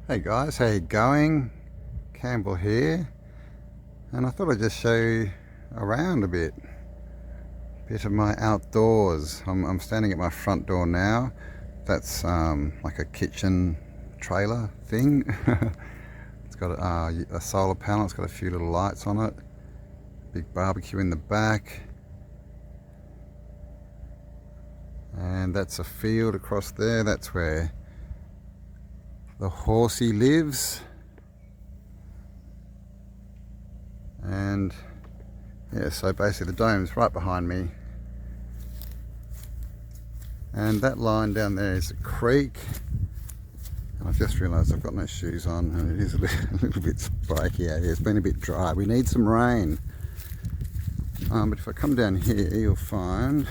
Hey guys, how you going? Campbell here, and I thought I'd just show you around a bit of my outdoors. I'm standing at my front door now. That's like a kitchen trailer thing. It's got a solar panel, it's got a few little lights on it, big barbecue in the back, and that's a field across there. That's where the horsey lives. And yeah, so basically the dome's right behind me, and that line down there is a creek. And I've just realised I've got no shoes on, and it is a little bit spiky out here. It's been a bit dry. We need some rain. But if I come down here, you'll find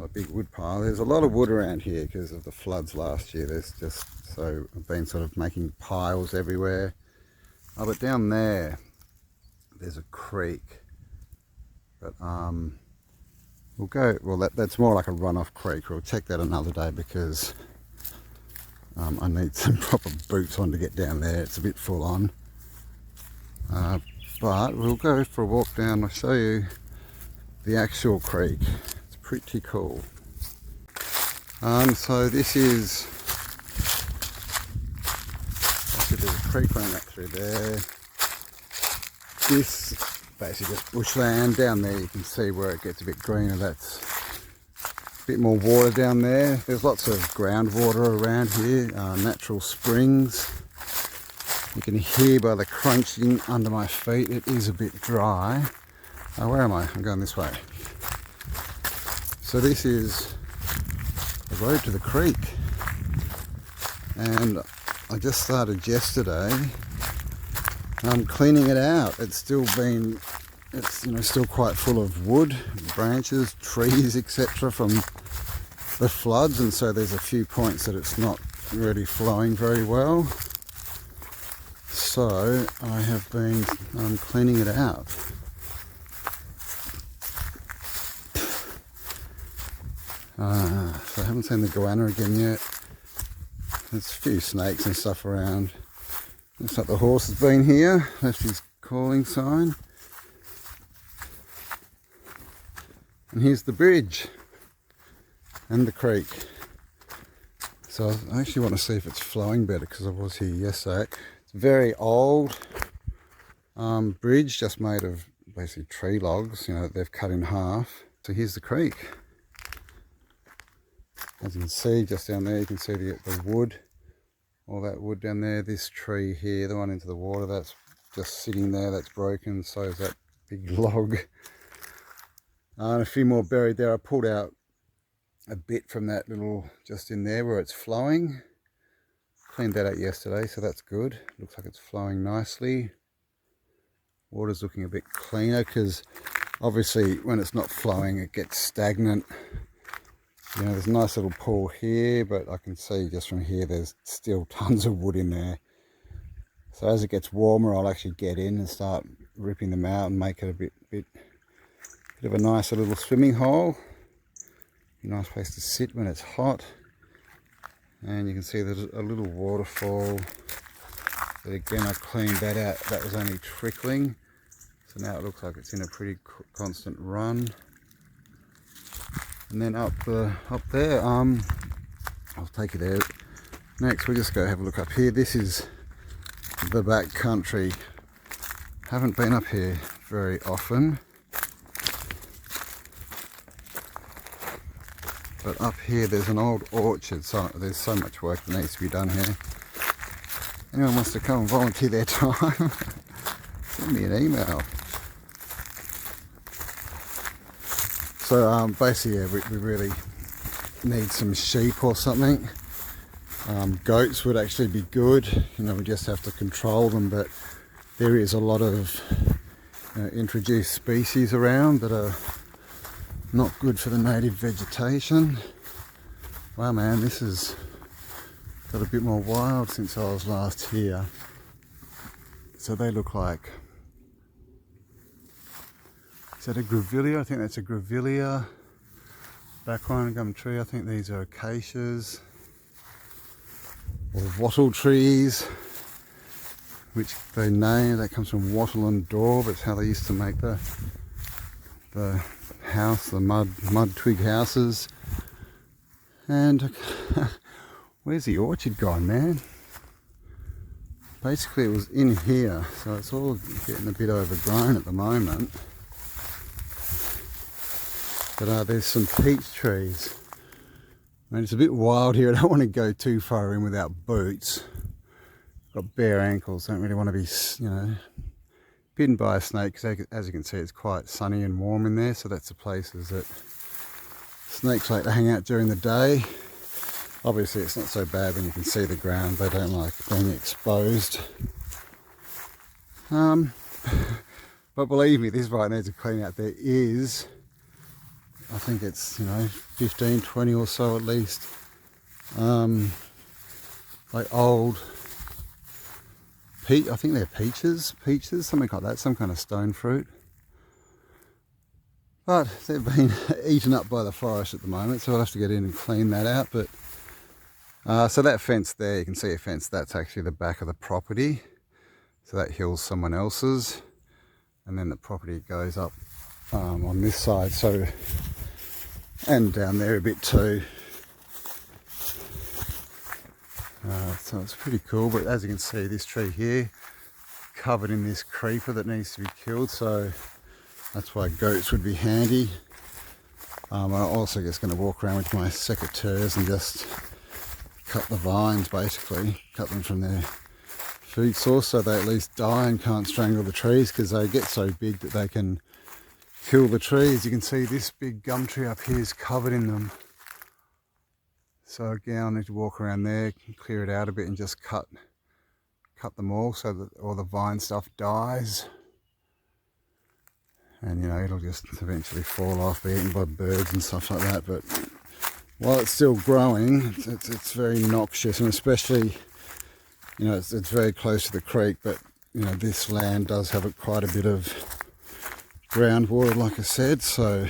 a big wood pile. There's a lot of wood around here because of the floods last year. So I've been sort of making piles everywhere. But down there, there's a creek. But we'll go. Well, that's more like a runoff creek. We'll check that another day because I need some proper boots on to get down there. It's a bit full on. But we'll go for a walk down. I'll show you the actual creek. It's pretty cool. So this is. There's a creek running up through there. This basically just bushland. Down there you can see where it gets a bit greener. That's a bit more water down there. There's lots of groundwater around here, natural springs. You can hear by the crunching under my feet, it is a bit dry. Where am I? I'm going this way. So this is the road to the creek, and I just started yesterday. I'm cleaning it out. It's still still quite full of wood, branches, trees, etc. from the floods, and so there's a few points that it's not really flowing very well. So I have been cleaning it out. So I haven't seen the goanna again yet. There's a few snakes and stuff around. Looks like the horse has been here, left his calling sign. And here's the bridge and the creek. So I actually want to see if it's flowing better because I was here yesterday. It's a very old bridge, just made of basically tree logs, that they've cut in half. So here's the creek. As you can see, just down there, you can see the wood. All that wood down there. This tree here, the one into the water, that's just sitting there, that's broken. So is that big log. And a few more buried there. I pulled out a bit from that little, just in there where it's flowing. Cleaned that out yesterday, so that's good. Looks like it's flowing nicely. Water's looking a bit cleaner because obviously when it's not flowing it gets stagnant. There's a nice little pool here, but I can see just from here there's still tons of wood in there. So as it gets warmer, I'll actually get in and start ripping them out and make it a bit of a nicer little swimming hole. A nice place to sit when it's hot. And you can see there's a little waterfall. But again, I cleaned that out. That was only trickling. So now it looks like it's in a pretty constant run. And then up there, I'll take you there. Next, we'll just go have a look up here. This is the back country. Haven't been up here very often. But up here, there's an old orchard. So there's so much work that needs to be done here. Anyone wants to come and volunteer their time, send me an email. So basically, yeah, we really need some sheep or something. Goats would actually be good. We just have to control them. But there is a lot of introduced species around that are not good for the native vegetation. Wow, man, this has got a bit more wild since I was last here. So they look like. Is that a grevillea? I think that's a grevillea. Back one, gum tree. I think these are acacias. or wattle trees, which they name, that comes from wattle and daub. It's how they used to make the house, the mud twig houses. And where's the orchard gone, man? Basically it was in here, so it's all getting a bit overgrown at the moment. But there's some peach trees. I mean, it's a bit wild here. I don't want to go too far in without boots. Got bare ankles, don't really want to be, you know, bitten by a snake, because as you can see it's quite sunny and warm in there, so that's the places that snakes like to hang out during the day. Obviously it's not so bad when you can see the ground, they don't like being exposed. But believe me, this right needs a clean out. There is, I think it's, you know, 15, 20 or so at least, like old I think they're peaches, something like that, some kind of stone fruit. But they've been eaten up by the forest at the moment, so I'll have to get in and clean that out. But so that fence there, you can see a fence, that's actually the back of the property. So that hill's someone else's. And then the property goes up on this side, so, and down there a bit too. So it's pretty cool, but as you can see, this tree here covered in this creeper that needs to be killed, so that's why goats would be handy. I'm also just going to walk around with my secateurs and just cut the vines, basically cut them from their food source, so they at least die and can't strangle the trees, because they get so big that they can kill the trees. You can see this big gum tree up here is covered in them. So again, I need to walk around there, clear it out a bit and just cut them all so that all the vine stuff dies. And you know, it'll just eventually fall off, be eaten by birds and stuff like that. But while it's still growing, it's very noxious, and especially, you know, it's very close to the creek, but you know, this land does have quite a bit of groundwater, like I said, so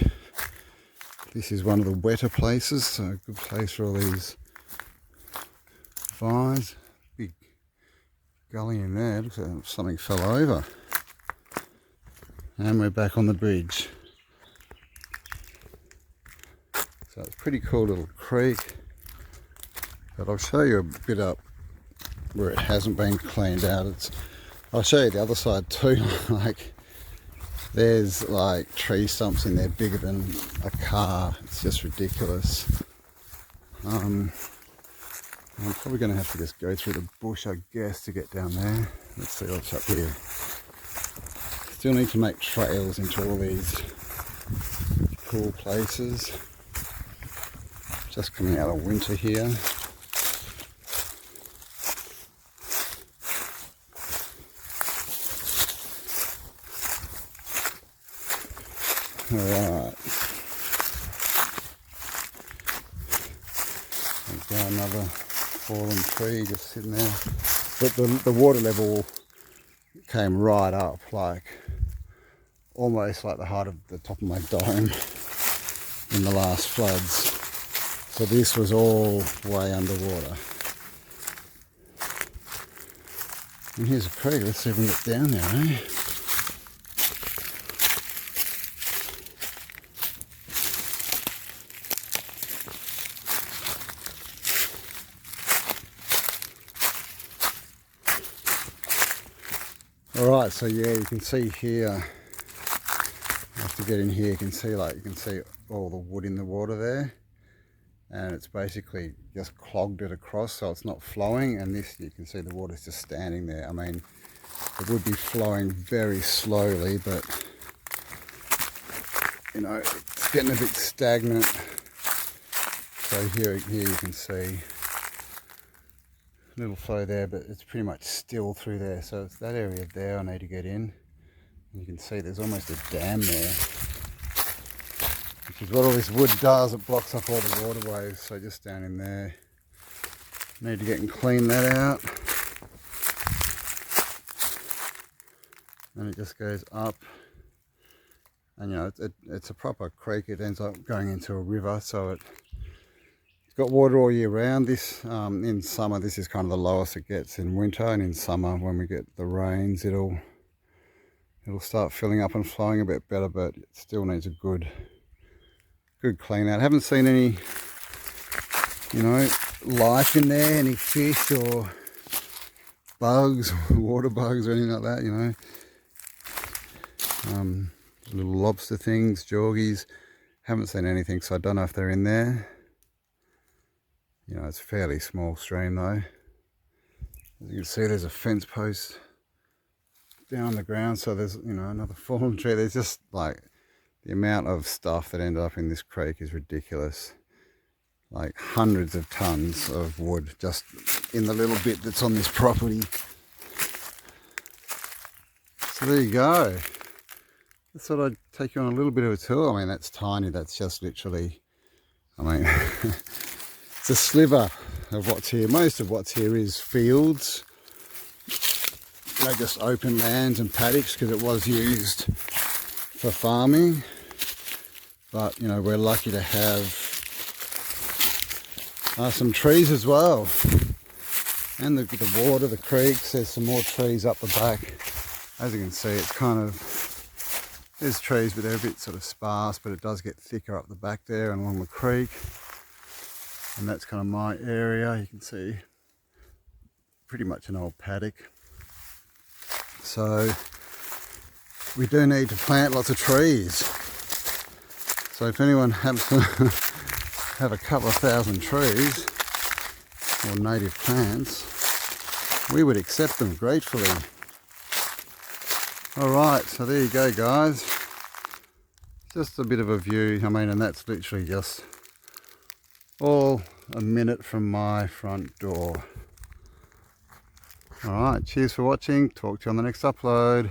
this is one of the wetter places, so a good place for all these vines. Big gully in there, looks like something fell over. And we're back on the bridge. So it's a pretty cool little creek, but I'll show you a bit up where it hasn't been cleaned out. I'll show you the other side too. Like, there's like tree stumps in there bigger than a car. It's just ridiculous. I'm probably going to have to just go through the bush, I guess, to get down there. Let's see what's up here. Still need to make trails into all these cool places. Just coming out of winter here. Alright, got another fallen tree just sitting there, but the water level came right up, like almost like the height of the top of my dome in the last floods. So this was all way underwater. And here's a creek, let's see if we can get down there, eh? Alright, so yeah, you can see here, after getting here, you can see all the wood in the water there, and it's basically just clogged it across, so it's not flowing, and this, you can see the water's just standing there. I mean, it would be flowing very slowly, but you know, it's getting a bit stagnant. So here you can see a little flow there, but it's pretty much still through there. So it's that area there I need to get in. And you can see there's almost a dam there, which is what all this wood does. It blocks up all the waterways. So just down in there, need to get and clean that out. And it just goes up, and you know, it's a proper creek. It ends up going into a river, so it It's got water all year round. This in summer, this is kind of the lowest it gets in winter, and in summer when we get the rains, it'll start filling up and flowing a bit better, but it still needs a good clean out. I haven't seen any, you know, life in there, any fish or bugs, water bugs or anything like that, you know. Little lobster things, jorgies. Haven't seen anything, so I don't know if they're in there. You know, it's a fairly small stream though. As you can see, there's a fence post down the ground, so there's, you know, another fallen tree. There's just like the amount of stuff that ended up in this creek is ridiculous. Like hundreds of tons of wood just in the little bit that's on this property. So there you go. I thought I'd take you on a little bit of a tour. I mean, that's tiny. That's just literally, I mean, it's a sliver of what's here. Most of what's here is fields, you know, just open lands and paddocks, because it was used for farming. But, you know, we're lucky to have some trees as well. And the water, the creeks, there's some more trees up the back. As you can see, it's kind of, there's trees, but they're a bit sort of sparse, but it does get thicker up the back there and along the creek. And that's kind of my area. You can see pretty much an old paddock. So we do need to plant lots of trees. So if anyone happens to have a couple of thousand trees or native plants, we would accept them gratefully. Alright, so there you go guys. Just a bit of a view. I mean, and that's literally just all a minute from my front door. Alright, cheers for watching. Talk to you on the next upload.